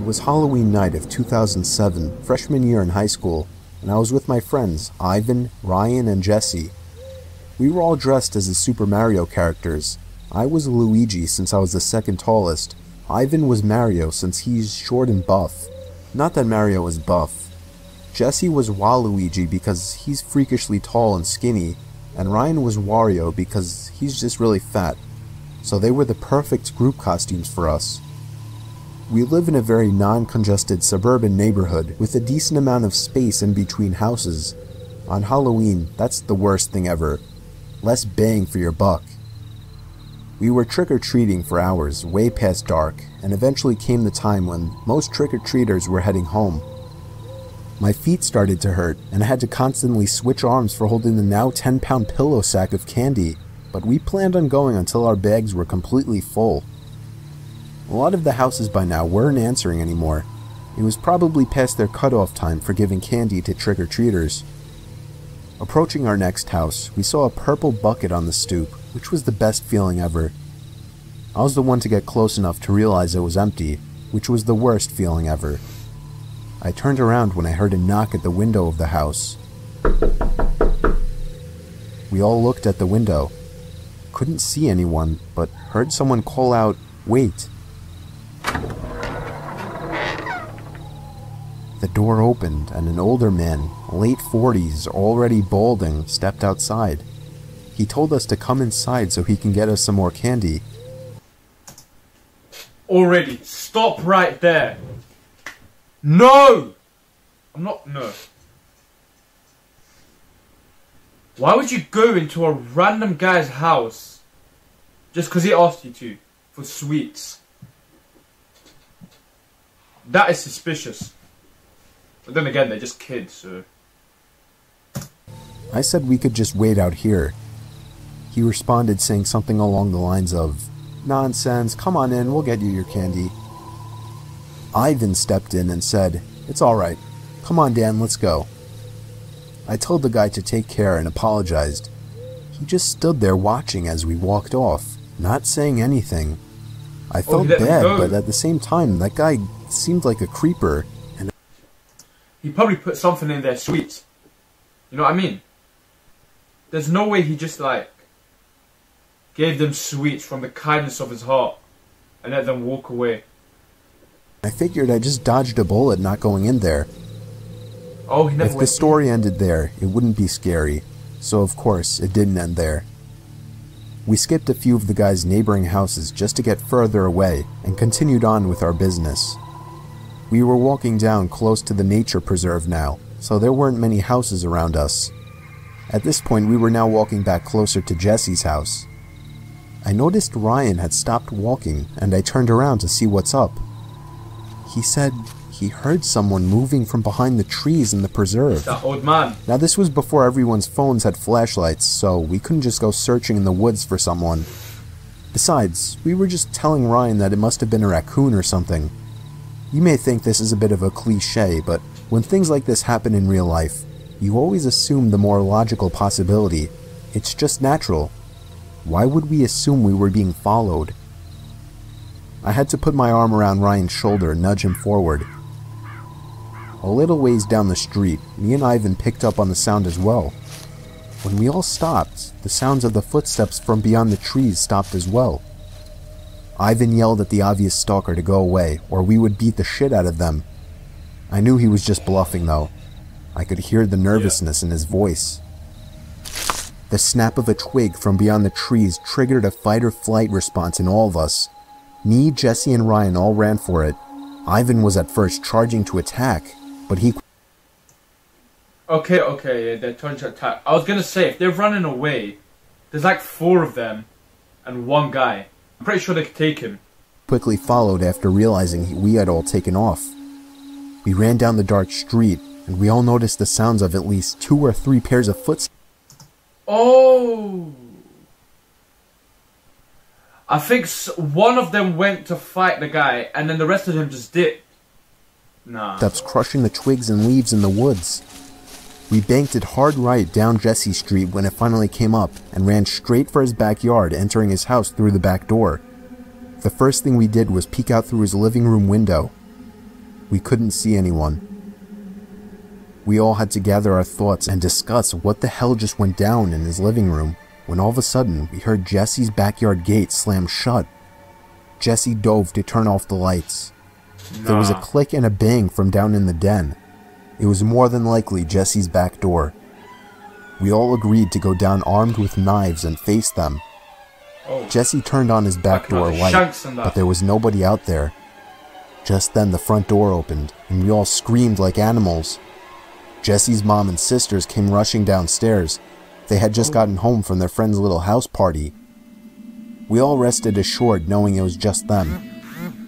It was Halloween night of 2007, freshman year in high school, and I was with my friends, Ivan, Ryan, and Jesse. We were all dressed as the Super Mario characters. I was Luigi since I was the second tallest. Ivan was Mario since he's short and buff. Not that Mario was buff. Jesse was Waluigi because he's freakishly tall and skinny, and Ryan was Wario because he's just really fat. So they were the perfect group costumes for us. We live in a very non-congested suburban neighborhood with a decent amount of space in between houses. On Halloween, that's the worst thing ever. Less bang for your buck. We were trick-or-treating for hours, way past dark, and eventually came the time when most trick-or-treaters were heading home. My feet started to hurt, and I had to constantly switch arms for holding the now 10-pound pillow sack of candy, but we planned on going until our bags were completely full. A lot of the houses by now weren't answering anymore. It was probably past their cutoff time for giving candy to trick-or-treaters. Approaching our next house, we saw a purple bucket on the stoop, which was the best feeling ever. I was the one to get close enough to realize it was empty, which was the worst feeling ever. I turned around when I heard a knock at the window of the house. We all looked at the window. Couldn't see anyone, but heard someone call out, "Wait." The door opened and an older man, late 40s, already balding, stepped outside. He told us to come inside so he can get us some more candy. Already, stop right there. No! No. Why would you go into a random guy's house just because he asked you to for sweets? That is suspicious. But then again, they're just kids, so... I said we could just wait out here. He responded saying something along the lines of, "Nonsense, come on in, we'll get you your candy." Ivan stepped in and said, "It's alright. Come on, Dan, let's go." I told the guy to take care and apologized. He just stood there watching as we walked off, not saying anything. I felt bad, but at the same time, that guy seemed like a creeper. He probably put something in their sweets. You know what I mean? There's no way he just gave them sweets from the kindness of his heart and let them walk away. I figured I just dodged a bullet not going in there. Oh, he never If the story ended there, it wouldn't be scary. So of course, it didn't end there. We skipped a few of the guy's neighboring houses just to get further away and continued on with our business. We were walking down close to the nature preserve now, so there weren't many houses around us. At this point, we were now walking back closer to Jesse's house. I noticed Ryan had stopped walking, and I turned around to see what's up. He said he heard someone moving from behind the trees in the preserve. That old man. Now this was before everyone's phones had flashlights, so we couldn't just go searching in the woods for someone. Besides, we were just telling Ryan that it must have been a raccoon or something. You may think this is a bit of a cliche, but when things like this happen in real life, you always assume the more logical possibility. It's just natural. Why would we assume we were being followed? I had to put my arm around Ryan's shoulder and nudge him forward. A little ways down the street, me and Ivan picked up on the sound as well. When we all stopped, the sounds of the footsteps from beyond the trees stopped as well. Ivan yelled at the obvious stalker to go away, or we would beat the shit out of them. I knew he was just bluffing though. I could hear the nervousness in his voice. The snap of a twig from beyond the trees triggered a fight-or-flight response in all of us. Me, Jesse, and Ryan all ran for it. Ivan was at first charging to attack, but he... Okay, yeah, they're trying to attack. I was gonna say, if they're running away, there's like 4 of them and 1 guy. I'm pretty sure they could take him. Quickly followed after realizing we had all taken off. We ran down the dark street, and we all noticed the sounds of at least 2 or 3 pairs of footsteps. Oh! I think one of them went to fight the guy, and then the rest of them just dipped. Nah. Steps crushing the twigs and leaves in the woods. We banked it hard right down Jesse Street when it finally came up, and ran straight for his backyard, entering his house through the back door. The first thing we did was peek out through his living room window. We couldn't see anyone. We all had to gather our thoughts and discuss what the hell just went down in his living room, when all of a sudden we heard Jesse's backyard gate slam shut. Jesse dove to turn off the lights. There was a click and a bang from down in the den. It was more than likely Jesse's back door. We all agreed to go down armed with knives and face them. Jesse turned on his back door light, but there was nobody out there. Just then the front door opened, and we all screamed like animals. Jesse's mom and sisters came rushing downstairs. They had just gotten home from their friend's little house party. We all rested assured knowing it was just them.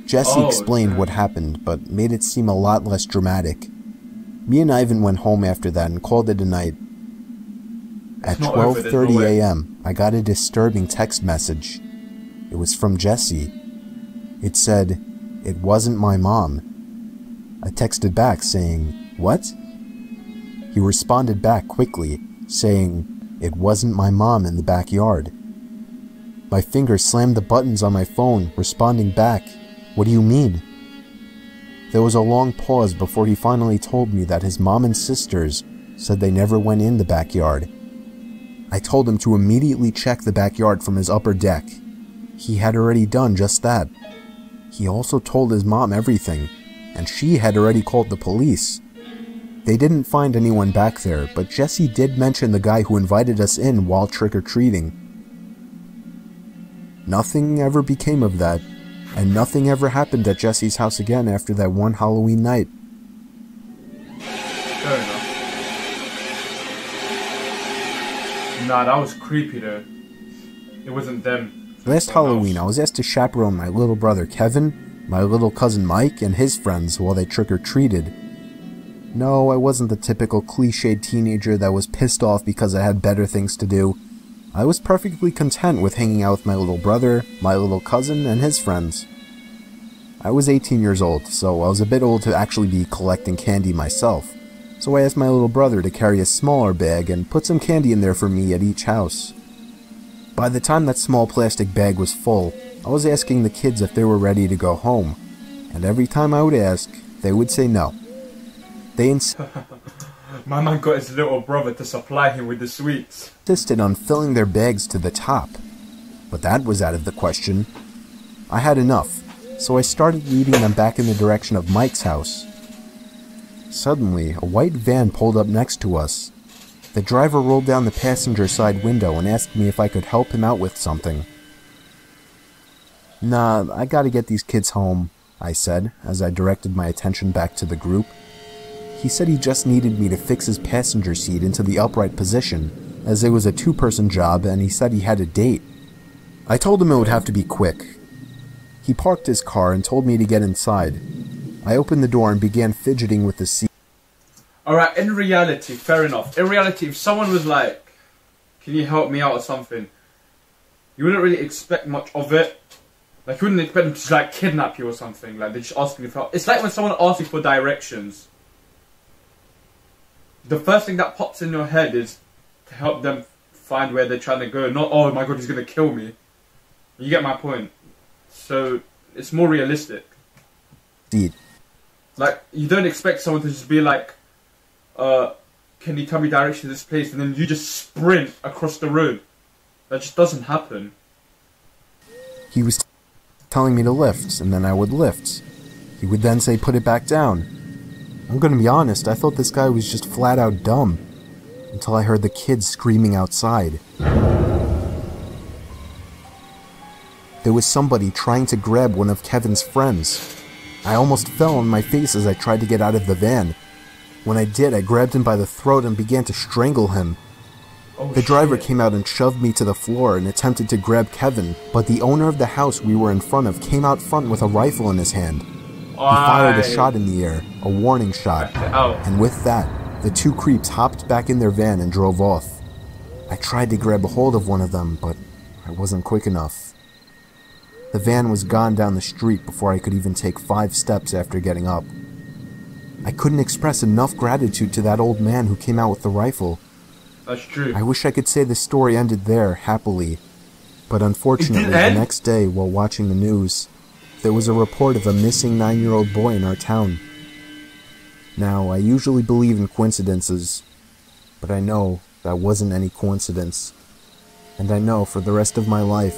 Jesse explained what happened, but made it seem a lot less dramatic. Me and Ivan went home after that and called it a night. At 12:30 a.m., I got a disturbing text message. It was from Jesse. It said, "It wasn't my mom." I texted back saying, "What?" He responded back quickly, saying, "It wasn't my mom in the backyard." My fingers slammed the buttons on my phone, responding back, "What do you mean?" There was a long pause before he finally told me that his mom and sisters said they never went in the backyard. I told him to immediately check the backyard from his upper deck. He had already done just that. He also told his mom everything, and she had already called the police. They didn't find anyone back there, but Jesse did mention the guy who invited us in while trick-or-treating. Nothing ever became of that, and nothing ever happened at Jesse's house again after that one Halloween night. Fair enough. Nah, that was creepy though. It wasn't them. Last Halloween, I was asked to chaperone my little brother Kevin, my little cousin Mike, and his friends while they trick-or-treated. No, I wasn't the typical cliched teenager that was pissed off because I had better things to do. I was perfectly content with hanging out with my little brother, my little cousin, and his friends. I was 18 years old, so I was a bit old to actually be collecting candy myself, so I asked my little brother to carry a smaller bag and put some candy in there for me at each house. By the time that small plastic bag was full, I was asking the kids if they were ready to go home, and every time I would ask, they would say no. They My man got his little brother to supply him with the sweets. Insisted on filling their bags to the top, but that was out of the question. I had enough, so I started leading them back in the direction of Mike's house. Suddenly, a white van pulled up next to us. The driver rolled down the passenger side window and asked me if I could help him out with something. "Nah, I gotta get these kids home," I said, as I directed my attention back to the group. He said he just needed me to fix his passenger seat into the upright position, as it was a two-person job and he said he had a date. I told him it would have to be quick. He parked his car and told me to get inside. I opened the door and began fidgeting with the seat. Alright, in reality, fair enough. In reality, if someone was like, "Can you help me out or something?" you wouldn't really expect much of it. Like, you wouldn't expect them to like kidnap you or something. Like, they're just asking you for help. It's like when someone asks you for directions. The first thing that pops in your head is to help them find where they're trying to go. Not, "Oh my god, he's going to kill me." You get my point. So, it's more realistic. Indeed. Like, you don't expect someone to just be like, "Can you tell me directions to this place?" and then you just sprint across the road. That just doesn't happen. He was telling me to lift, and then I would lift. He would then say, "Put it back down." I'm gonna be honest, I thought this guy was just flat out dumb, until I heard the kids screaming outside. There was somebody trying to grab one of Kevin's friends. I almost fell on my face as I tried to get out of the van. When I did, I grabbed him by the throat and began to strangle him. The driver came out and shoved me to the floor and attempted to grab Kevin, but the owner of the house we were in front of came out front with a rifle in his hand. He fired a shot in the air, a warning shot, and with that, the two creeps hopped back in their van and drove off. I tried to grab a hold of one of them, but I wasn't quick enough. The van was gone down the street before I could even take 5 steps after getting up. I couldn't express enough gratitude to that old man who came out with the rifle. That's true. I wish I could say the story ended there, happily. But unfortunately, the next day, while watching the news, there was a report of a missing 9-year-old boy in our town. Now, I usually believe in coincidences, but I know that wasn't any coincidence. And I know for the rest of my life,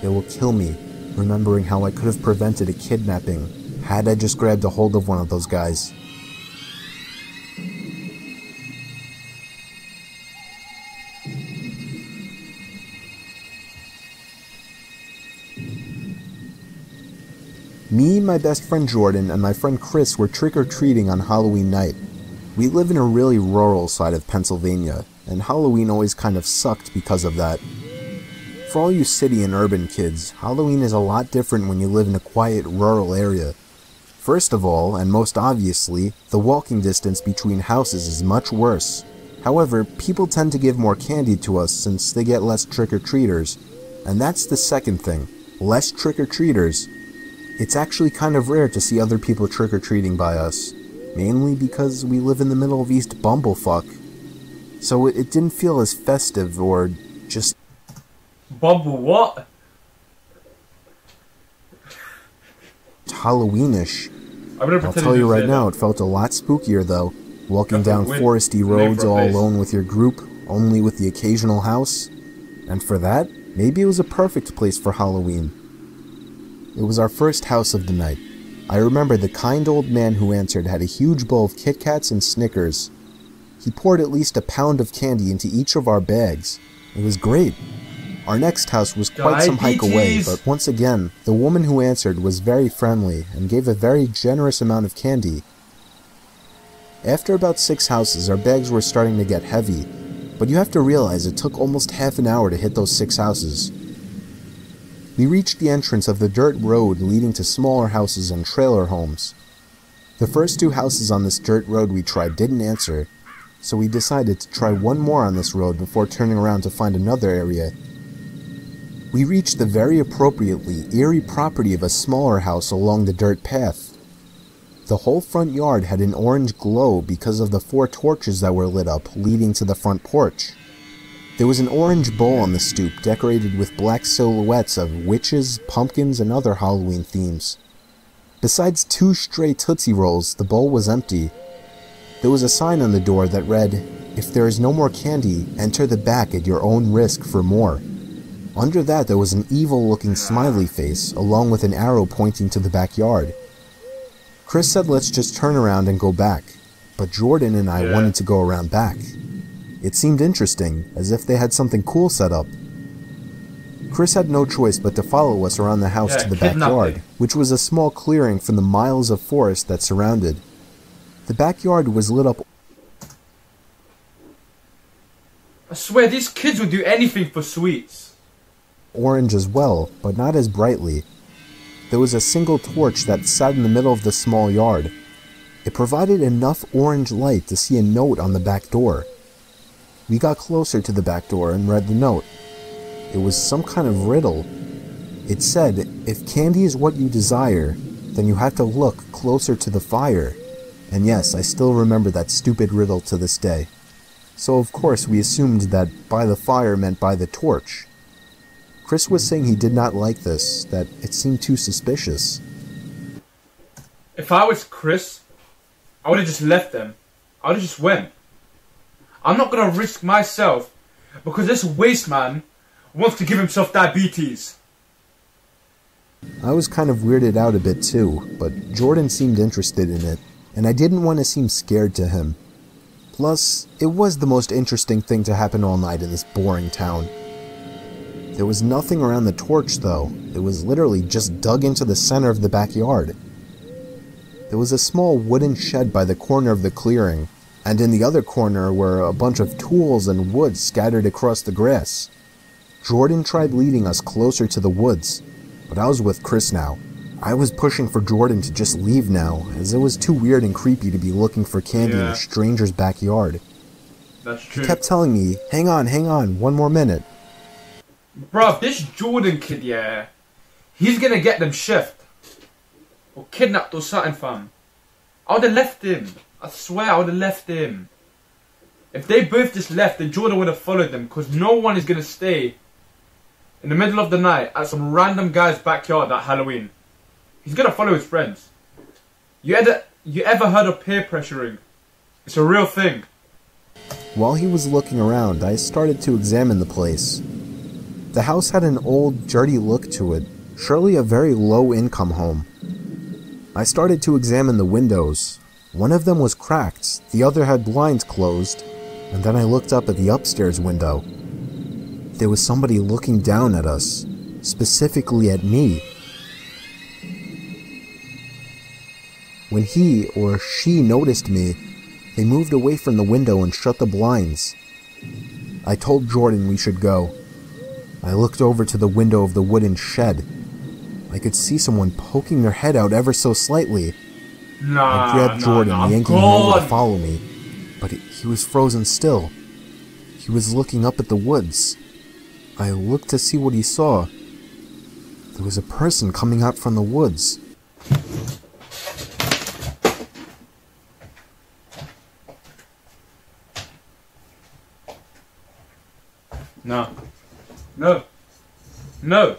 it will kill me, remembering how I could have prevented a kidnapping had I just grabbed a hold of one of those guys. Me, my best friend Jordan, and my friend Chris were trick-or-treating on Halloween night. We live in a really rural side of Pennsylvania, and Halloween always kind of sucked because of that. For all you city and urban kids, Halloween is a lot different when you live in a quiet rural area. First of all, and most obviously, the walking distance between houses is much worse. However, people tend to give more candy to us since they get less trick-or-treaters. And that's the second thing, less trick-or-treaters. It's actually kind of rare to see other people trick-or-treating by us, mainly because we live in the middle of East Bumblefuck. So it didn't feel as festive or just... Bumble what? Halloweenish. I'll tell you right now, it felt a lot spookier though, walking down foresty roads all alone with your group, only with the occasional house. And for that, maybe it was a perfect place for Halloween. It was our first house of the night. I remember the kind old man who answered had a huge bowl of Kit Kats and Snickers. He poured at least a pound of candy into each of our bags. It was great. Our next house was quite some hike away, but once again, the woman who answered was very friendly and gave a very generous amount of candy. After about 6 houses, our bags were starting to get heavy, but you have to realize it took almost half an hour to hit those 6 houses. We reached the entrance of the dirt road leading to smaller houses and trailer homes. The first 2 houses on this dirt road we tried didn't answer, so we decided to try one more on this road before turning around to find another area. We reached the very appropriately eerie property of a smaller house along the dirt path. The whole front yard had an orange glow because of the 4 torches that were lit up leading to the front porch. There was an orange bowl on the stoop decorated with black silhouettes of witches, pumpkins, and other Halloween themes. Besides 2 stray Tootsie Rolls, the bowl was empty. There was a sign on the door that read, "If there is no more candy, enter the back at your own risk for more." Under that there was an evil-looking smiley face, along with an arrow pointing to the backyard. Chris said let's just turn around and go back, but Jordan and I wanted to go around back. It seemed interesting, as if they had something cool set up. Chris had no choice but to follow us around the house to the backyard, which was a small clearing from the miles of forest that surrounded. The backyard was lit up. I swear these kids would do anything for sweets. Orange as well, but not as brightly. There was a single torch that sat in the middle of the small yard. It provided enough orange light to see a note on the back door. We got closer to the back door and read the note. It was some kind of riddle. It said, "If candy is what you desire, then you have to look closer to the fire." And yes, I still remember that stupid riddle to this day. So of course we assumed that by the fire meant by the torch. Chris was saying he did not like this, that it seemed too suspicious. If I was Chris, I would have just left them. I would have just went. I'm not going to risk myself because this waste man wants to give himself diabetes. I was kind of weirded out a bit too, but Jordan seemed interested in it, and I didn't want to seem scared to him. Plus, it was the most interesting thing to happen all night in this boring town. There was nothing around the torch though. It was literally just dug into the center of the backyard. There was a small wooden shed by the corner of the clearing, and in the other corner were a bunch of tools and wood scattered across the grass. Jordan tried leading us closer to the woods, but I was with Chris now. I was pushing for Jordan to just leave now, as it was too weird and creepy to be looking for candy in a stranger's backyard. That's true. He kept telling me, hang on, one more minute. Bruv, this Jordan kid, he's gonna get them shift. Or kidnapped or something, fam. I would have left him. I swear I would have left him. If they both just left, then Jordan would have followed them, because no one is gonna stay in the middle of the night at some random guy's backyard at Halloween. He's gonna follow his friends. You You ever heard of peer pressuring? It's a real thing. While he was looking around, I started to examine the place. The house had an old, dirty look to it, surely a very low-income home. I started to examine the windows. One of them was cracked, the other had blinds closed, and then I looked up at the upstairs window. There was somebody looking down at us, specifically at me. When he or she noticed me, they moved away from the window and shut the blinds. I told Jordan we should go. I looked over to the window of the wooden shed. I could see someone poking their head out ever so slightly. I grabbed Jordan, yanking him over to follow me, but he was frozen still. He was looking up at the woods. I looked to see what he saw. There was a person coming out from the woods. No. No. No.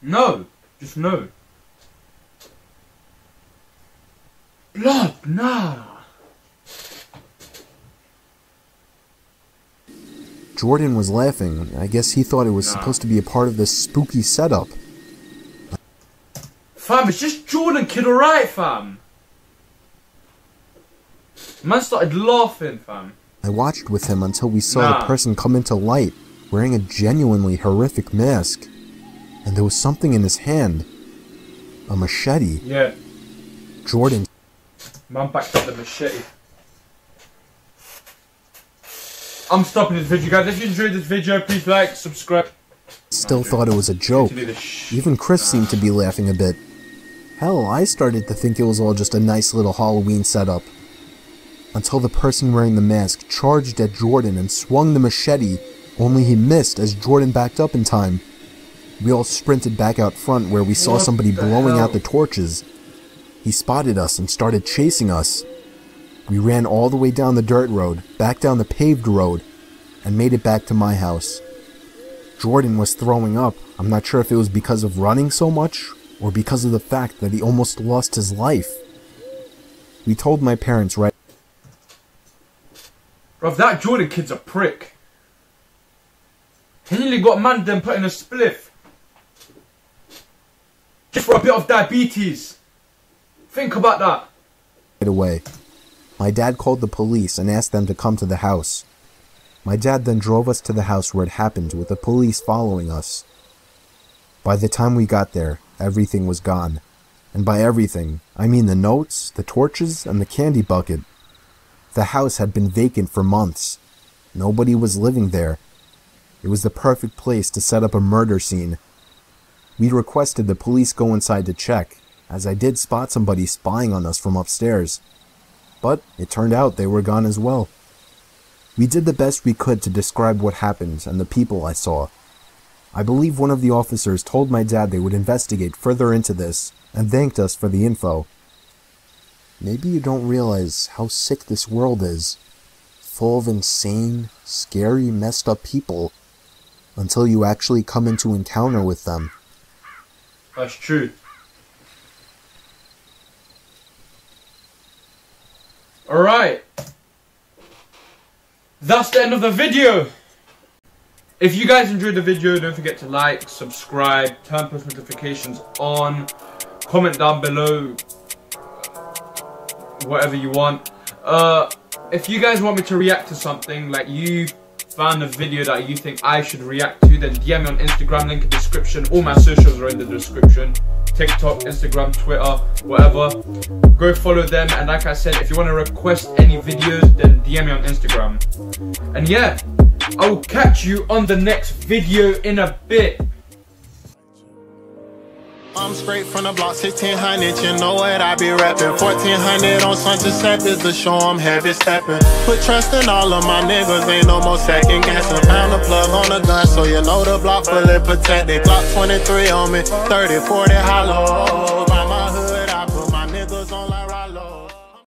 No. Just no. Blood, nah. Jordan was laughing. I guess he thought it was supposed to be a part of this spooky setup. Fam, it's just Jordan, kid, alright, fam. Man started laughing, fam. I watched with him until we saw the person come into light, wearing a genuinely horrific mask. And there was something in his hand. A machete. Yeah. Jordan. Man backed up the machete. I'm stopping this video, guys. If you enjoyed this video, please like, subscribe. Still thought it was a joke. Even Chris seemed to be laughing a bit. Hell, I started to think it was all just a nice little Halloween setup. Until the person wearing the mask charged at Jordan and swung the machete, only he missed as Jordan backed up in time. We all sprinted back out front where we saw somebody blowing out the torches. He spotted us and started chasing us. We ran all the way down the dirt road, back down the paved road, and made it back to my house. Jordan was throwing up. I'm not sure if it was because of running so much, or because of the fact that he almost lost his life. We told my parents right... Bruv, that Jordan kid's a prick. He nearly got man them put in a spliff. Just for a bit of diabetes. Think about that. Right away. My dad called the police and asked them to come to the house. My dad then drove us to the house where it happened with the police following us. By the time we got there, everything was gone. And by everything, I mean the notes, the torches, and the candy bucket. The house had been vacant for months. Nobody was living there. It was the perfect place to set up a murder scene. We requested the police go inside to check, as I did spot somebody spying on us from upstairs. But it turned out they were gone as well. We did the best we could to describe what happened and the people I saw. I believe one of the officers told my dad they would investigate further into this and thanked us for the info. Maybe you don't realize how sick this world is, full of insane, scary, messed up people, until you actually come into encounter with them. That's true. Alright. That's the end of the video. If you guys enjoyed the video, don't forget to like, subscribe, turn post notifications on, comment down below whatever you want. If you guys want me to react to something, like you found a video that you think I should react to, then DM me on Instagram, link in the description. All my socials are in the description. TikTok, Instagram, Twitter, whatever. Go follow them, and like I said, if you want to request any videos, then DM me on Instagram. And yeah, I will catch you on the next video in a bit. I'm straight from the block, 1600, you know what I be rapping. 1400 on Sunset Step is the show, I'm heavy stepping. Put trust in all of my niggas, ain't no more second guessing. Found a plug on the gun, so you know the block fully protected. Glock 23 on me, 30, 40 hollow.